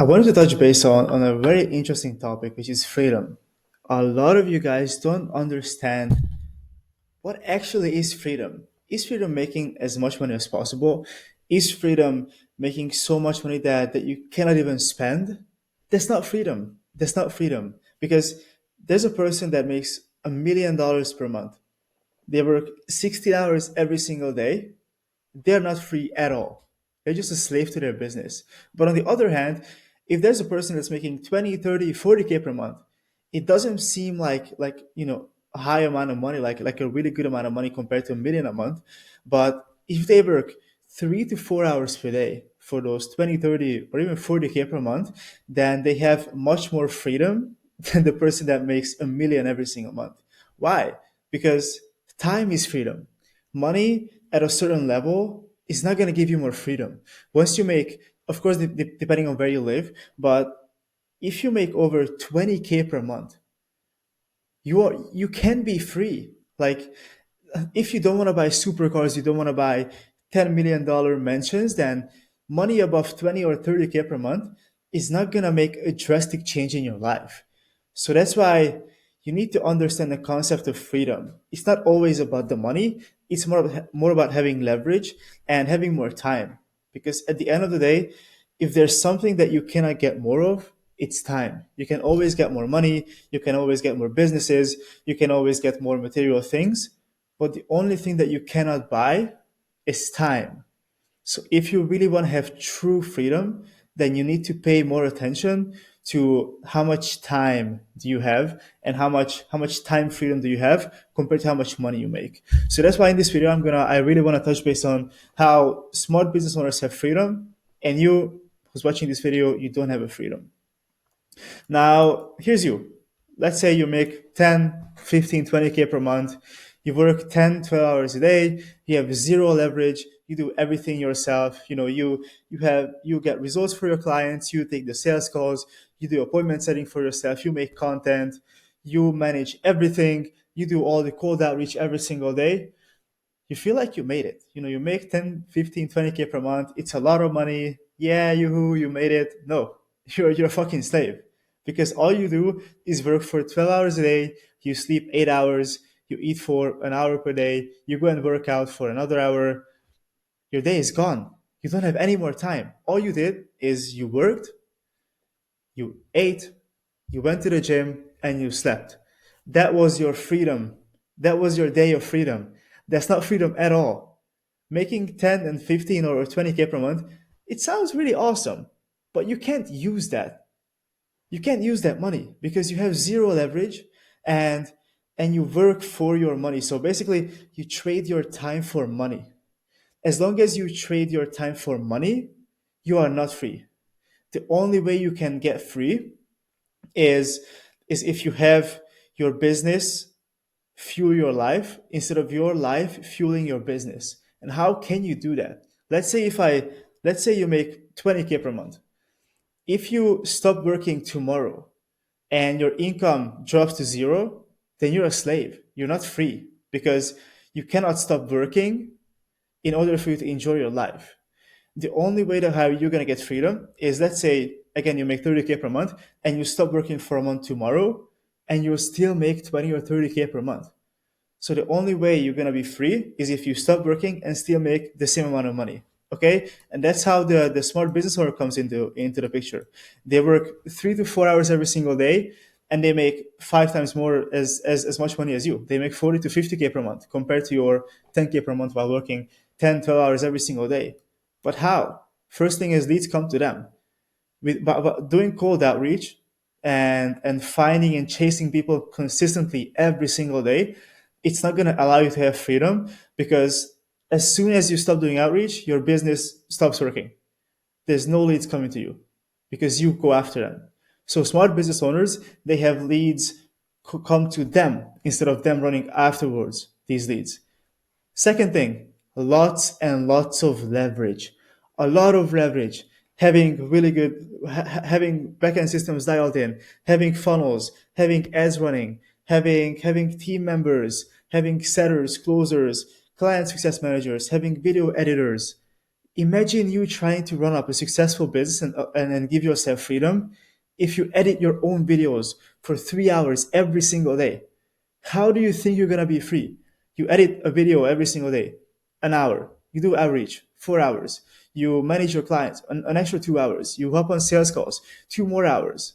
I wanted to touch base on a very interesting topic, which is freedom. A lot of you guys don't understand what actually is freedom. Is freedom making as much money as possible? Is freedom making so much money that you cannot even spend? That's not freedom. That's not freedom. Because there's a person that makes $1 million per month. They work 60 hours every single day. They're not free at all. They're just a slave to their business. But on the other hand, if there's a person that's making 20, 30, 40K per month, it doesn't seem like a high amount of money, like a really good amount of money compared to a million a month. But if they work 3 to 4 hours per day for those 20, 30, or even 40K per month, then they have much more freedom than the person that makes a million every single month. Why? Because time is freedom. Money at a certain level is not going to give you more freedom. Once you make, of course, depending on where you live, but if you make over 20K per month, you can be free. Like, if you don't want to buy supercars, you don't want to buy $10 million mansions, then money above 20 or 30K per month is not going to make a drastic change in your life. So that's why you need to understand the concept of freedom. It's not always about the money. It's more about having leverage and having more time. Because at the end of the day, if there's something that you cannot get more of, it's time. You can always get more money. You can always get more businesses. You can always get more material things. But the only thing that you cannot buy is time. So if you really want to have true freedom, then you need to pay more attention to how much time do you have and how much time freedom do you have compared to how much money you make. So that's why in this video I really want to touch base on how smart business owners have freedom, and you who's watching this video, you don't have a freedom. Now, here's you. Let's say you make 10, 15, 20K per month. You work 10, 12 hours a day. You have zero leverage. You do everything yourself. You get results for your clients. You take the sales calls. You do appointment setting for yourself. You make content. You manage everything. You do all the cold outreach every single day. You feel like you made it. You make 10, 15, 20K per month. It's a lot of money. Yeah, you made it. No, you're a fucking slave, because all you do is work for 12 hours a day. You sleep 8 hours. You eat for an hour per day. You go and work out for another hour. Your day is gone. You don't have any more time. All you did is you worked, you ate, you went to the gym, and you slept. That was your freedom. That was your day of freedom. That's not freedom at all. Making 10 and 15 or 20K per month, it sounds really awesome, but you can't use that. You can't use that money because you have zero leverage, and you work for your money. So basically, you trade your time for money. As long as you trade your time for money, you are not free. The only way you can get free is if you have your business fuel your life instead of your life fueling your business. And how can you do that? Let's say you make 20K per month. If you stop working tomorrow and your income drops to zero, then you're a slave. You're not free because you cannot stop working in order for you to enjoy your life. The only way that how you're gonna get freedom is, let's say again you make 30K per month and you stop working for a month tomorrow, and you'll still make 20 or 30K per month. So the only way you're gonna be free is if you stop working and still make the same amount of money. Okay, and that's how the smart business owner comes into the picture. They work 3 to 4 hours every single day, and they make 5 times more as much money as you. They make 40 to 50K per month compared to your 10K per month while working 10, 12 hours every single day. But how? First thing is, leads come to them. But doing cold outreach and finding and chasing people consistently every single day, it's not going to allow you to have freedom, because as soon as you stop doing outreach, your business stops working. There's no leads coming to you because you go after them. So smart business owners, they have leads come to them instead of them running afterwards these leads. Second thing, lots and lots of leverage. A lot of leverage. Having really good, having backend systems dialed in, having funnels, having ads running, having team members, having setters, closers, client success managers, having video editors. Imagine you trying to run up a successful business and give yourself freedom if you edit your own videos for 3 hours every single day. How do you think you're gonna be free? You edit a video every single day, an hour. You do outreach, 4 hours. You manage your clients, an extra 2 hours. You hop on sales calls, 2 more hours.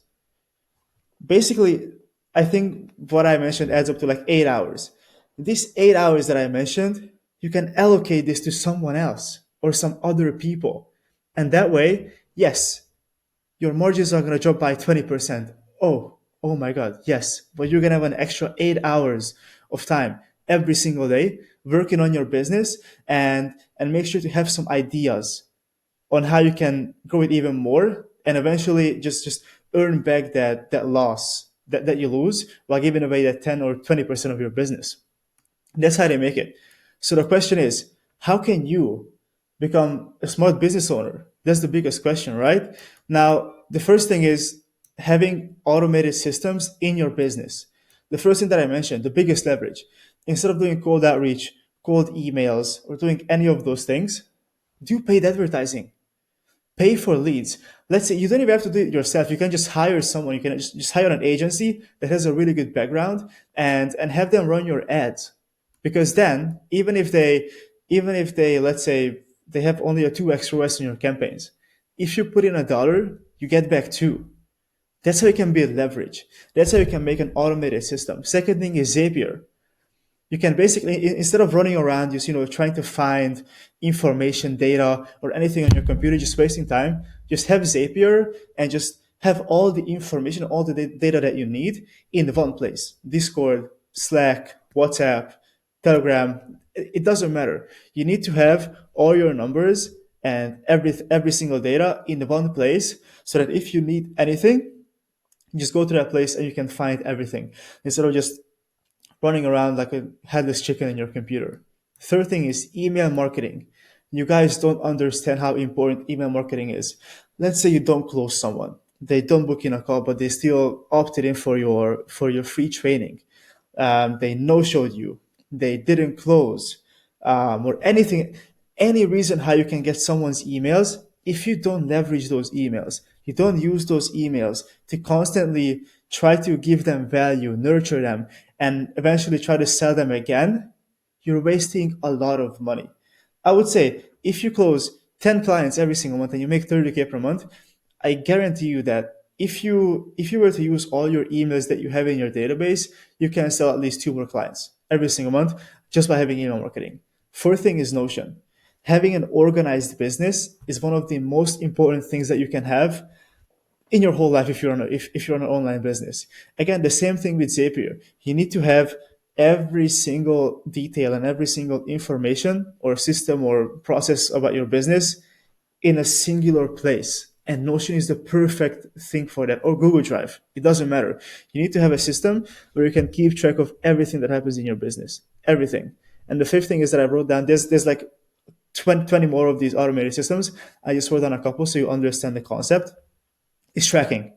Basically, I think what I mentioned adds up to like 8 hours. These 8 hours that I mentioned, you can allocate this to someone else or some other people. And that way, yes, your margins are going to drop by 20%. Oh my God, yes. But you're going to have an extra 8 hours of time every single day working on your business and make sure to have some ideas on how you can grow it even more and eventually just earn back that loss that you lose while giving away that 10 or 20% of your business. That's how they make it. So the question is, how can you become a smart business owner? That's the biggest question, right? Now, the first thing is having automated systems in your business. The first thing that I mentioned, the biggest leverage. Instead of doing cold outreach, cold emails, or doing any of those things, do paid advertising, pay for leads. Let's say you don't even have to do it yourself. You can just hire someone. You can just hire an agency that has a really good background and have them run your ads. Because then, even if they let's say they have only a 2x ROAS in your campaigns, if you put in $1, you get back two. That's how you can build leverage. That's how you can make an automated system. Second thing is Zapier. You can basically, instead of running around just trying to find information, data, or anything on your computer, just wasting time, just have Zapier and just have all the information, all the data that you need in one place. Discord, Slack, WhatsApp, Telegram, it doesn't matter. You need to have all your numbers and every single data in the one place so that if you need anything, you just go to that place and you can find everything instead of just running around like a headless chicken in your computer. Third thing is email marketing. You guys don't understand how important email marketing is. Let's say you don't close someone. They don't book in a call, but they still opted in for your free training. They no-showed you. They didn't close, or anything, any reason how you can get someone's emails. If you don't leverage those emails, you don't use those emails to constantly try to give them value, nurture them, and eventually try to sell them again, you're wasting a lot of money. I would say if you close 10 clients every single month and you make 30K per month, I guarantee you that if you were to use all your emails that you have in your database, you can sell at least two more clients every single month just by having email marketing. Fourth thing is Notion. Having an organized business is one of the most important things that you can have in your whole life if you're on an online business. Again, the same thing with Zapier. You need to have every single detail and every single information or system or process about your business in a singular place. And Notion is the perfect thing for that, or Google Drive. It doesn't matter. You need to have a system where you can keep track of everything that happens in your business. Everything. And the fifth thing is that I wrote down, there's like 20 more of these automated systems. I just wrote down a couple so you understand the concept. Is tracking.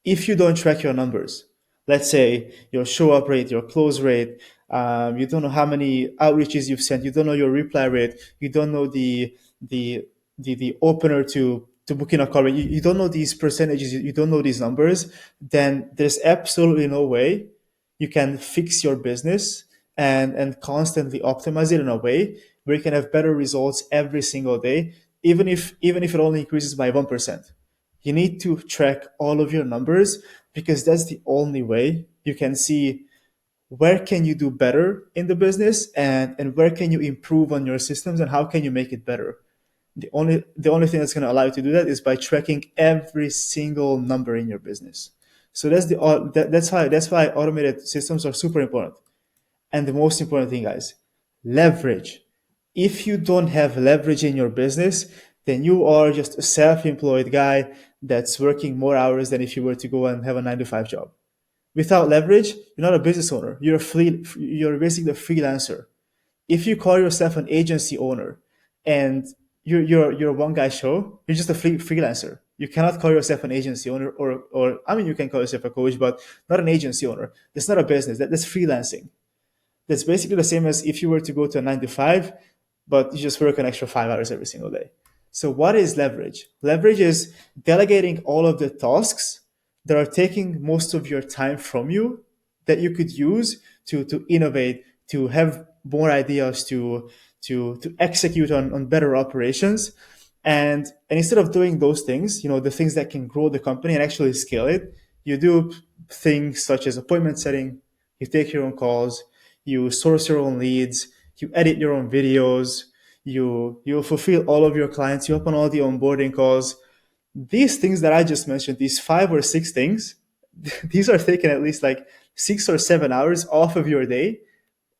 If you don't track your numbers, let's say your show up rate, your close rate, you don't know how many outreaches you've sent, you don't know your reply rate, you don't know the opener to book in a call rate, you don't know these percentages, you don't know these numbers, then there's absolutely no way you can fix your business and constantly optimize it in a way where you can have better results every single day, even if it only increases by 1%. You need to track all of your numbers because that's the only way you can see where can you do better in the business and where can you improve on your systems and how can you make it better. The only thing that's going to allow you to do that is by tracking every single number in your business. So that's why automated systems are super important. And the most important thing, guys, leverage. If you don't have leverage in your business, then you are just a self-employed guy that's working more hours than if you were to go and have a 9 to 5 job. Without leverage, you're not a business owner. You're basically a freelancer. If you call yourself an agency owner and you're a one guy show, you're just a freelancer. You cannot call yourself an agency owner or I mean you can call yourself a coach, but not an agency owner. That's not a business. That's freelancing. That's basically the same as if you were to go to a 9 to 5, but you just work an extra 5 hours every single day. So, what is leverage? Leverage is delegating all of the tasks that are taking most of your time from you that you could use to innovate, to have more ideas, to execute on better operations. And instead of doing those things, the things that can grow the company and actually scale it, you do things such as appointment setting, you take your own calls, you source your own leads, you edit your own videos, you fulfill all of your clients, you open all the onboarding calls. These things that I just mentioned, these 5 or 6 things, these are taking at least like 6 or 7 hours off of your day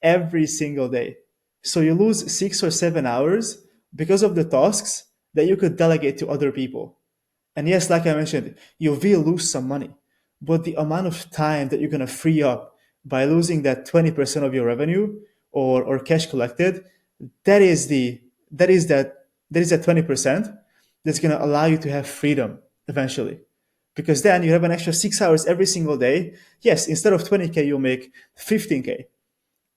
every single day. So you lose 6 or 7 hours because of the tasks that you could delegate to other people. And yes, like I mentioned, you will lose some money, but the amount of time that you're going to free up by losing that 20% of your revenue or cash collected, that is the that is that 20% that's going to allow you to have freedom eventually. Because then you have an extra 6 hours every single day. Yes, instead of 20K, you'll make 15K,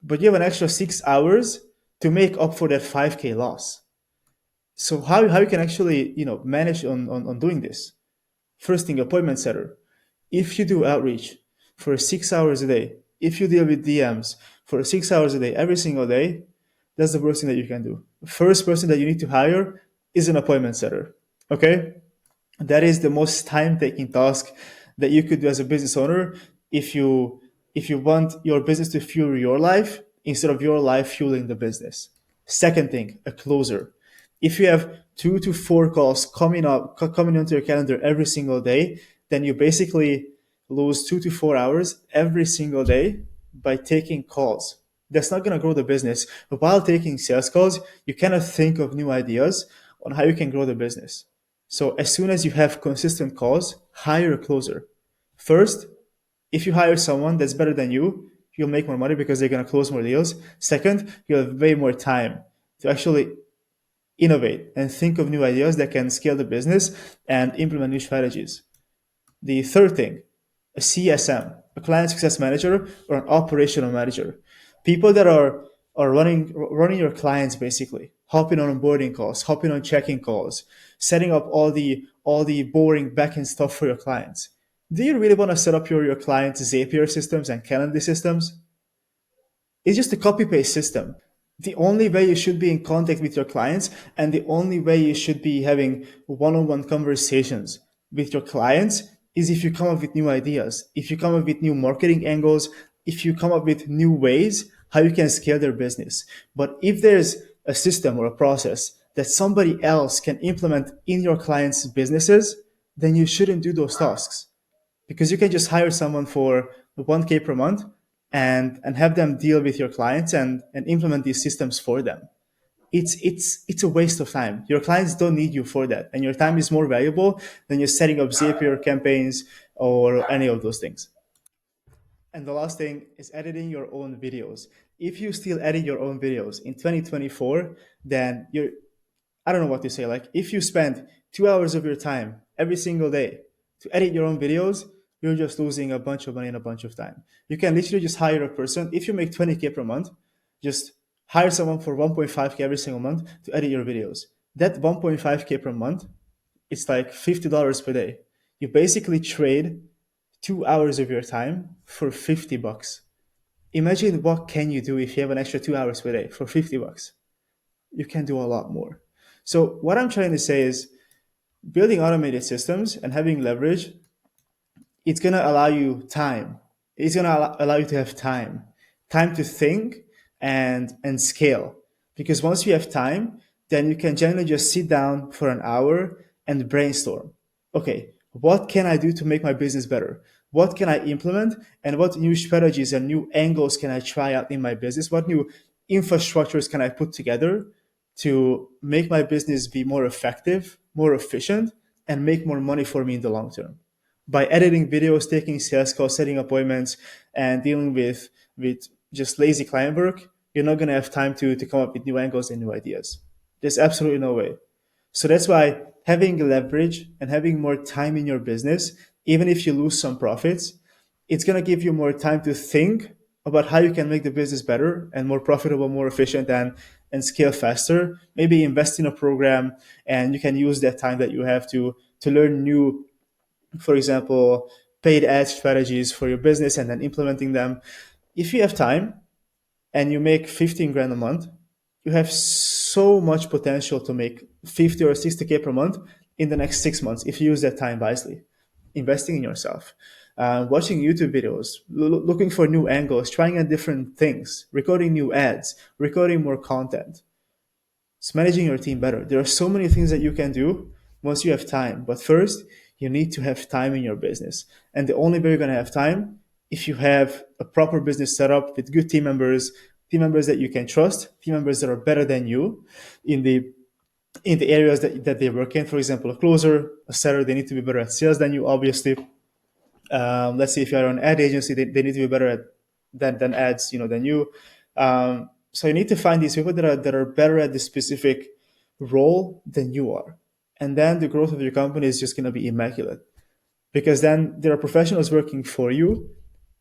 but you have an extra 6 hours to make up for that 5K loss. So how you can actually manage on doing this? First thing, appointment setter. If you do outreach for 6 hours a day, if you deal with DMs for 6 hours a day, every single day, that's the worst thing that you can do. First person that you need to hire is an appointment setter. Okay? That is the most time-taking task that you could do as a business owner if you want your business to fuel your life instead of your life fueling the business. Second thing, a closer. If you have 2 to 4 calls coming onto your calendar every single day, then you basically lose 2 to 4 hours every single day by taking calls. That's not going to grow the business. But while taking sales calls, you cannot think of new ideas on how you can grow the business. So as soon as you have consistent calls, hire a closer. First, if you hire someone that's better than you, you'll make more money because they're going to close more deals. Second, you'll have way more time to actually innovate and think of new ideas that can scale the business and implement new strategies. The third thing, a CSM, a client success manager or an operational manager. People that are running your clients basically, hopping on onboarding calls, hopping on checking calls, setting up all the boring backend stuff for your clients. Do you really want to set up your clients' Zapier systems and Calendly systems? It's just a copy paste system. The only way you should be in contact with your clients and the only way you should be having one on one conversations with your clients is if you come up with new ideas, if you come up with new marketing angles, if you come up with new ways how you can scale their business. But if there's a system or a process that somebody else can implement in your clients' businesses, then you shouldn't do those tasks because you can just hire someone for 1K per month and have them deal with your clients and implement these systems for them. It's a waste of time. Your clients don't need you for that, and your time is more valuable than you setting up Zapier campaigns or any of those things. And the last thing is editing your own videos. If you still edit your own videos in 2024, then you're I don't know what to say. Like, if you spend 2 hours of your time every single day to edit your own videos, you're just losing a bunch of money and a bunch of time. You can literally just hire a person. If you make 20K per month, just hire someone for 1.5K every single month to edit your videos. That 1.5K per month, it's like $50 per day. You basically trade 2 hours of your time for 50 bucks. Imagine what can you do if you have an extra 2 hours per day for 50 bucks. You can do a lot more. So what I'm trying to say is building automated systems and having leverage, it's going to allow you time. It's going to allow you to have time to think and scale. Because once you have time, then you can generally just sit down for an hour and brainstorm. Okay, what can I do to make my business better? What can I implement? And what new strategies and new angles can I try out in my business? What new infrastructures can I put together to make my business be more effective, more efficient, and make more money for me in the long term? By editing videos, taking sales calls, setting appointments, and dealing with just lazy client work, you're not gonna have time to come up with new angles and new ideas. There's absolutely no way. So that's why having leverage and having more time in your business, even if you lose some profits, it's going to give you more time to think about how you can make the business better and more profitable, more efficient, and scale faster. Maybe invest in a program, and you can use that time that you have to learn new, for example, paid ad strategies for your business and then implementing them. If you have time and you make 15 grand a month, you have so much potential to make 50 or 60K per month in the next 6 months if you use that time wisely. Investing in yourself, watching YouTube videos, looking for new angles, trying out different things, recording new ads, recording more content. It's managing your team better. There are so many things that you can do once you have time. But first, you need to have time in your business. And the only way you're going to have time if you have a proper business setup with good team members that you can trust, team members that are better than you in the areas that they work in. For example, a closer, a seller, they need to be better at sales than you, obviously. Let's say if you're an ad agency, they need to be better at than ads, than you. So you need to find these people that are better at this specific role than you are, and then the growth of your company is just going to be immaculate because then there are professionals working for you.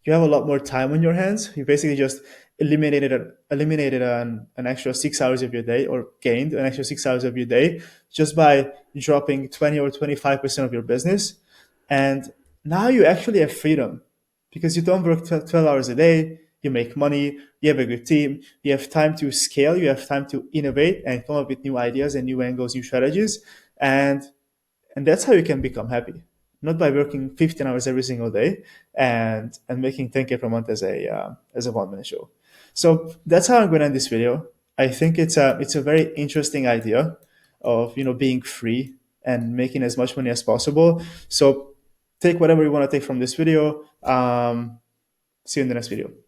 You have a lot more time on your hands. You basically just eliminated an extra 6 hours of your day, or gained an extra 6 hours of your day just by dropping 20 or 25% of your business. And now you actually have freedom because you don't work 12 hours a day. You make money. You have a good team. You have time to scale. You have time to innovate and come up with new ideas and new angles, new strategies. And and that's how you can become happy, not by working 15 hours every single day and making 10K per month as a 1 minute show. So that's how I'm going to end this video. I think it's a very interesting idea of being free and making as much money as possible. So take whatever you want to take from this video. See you in the next video.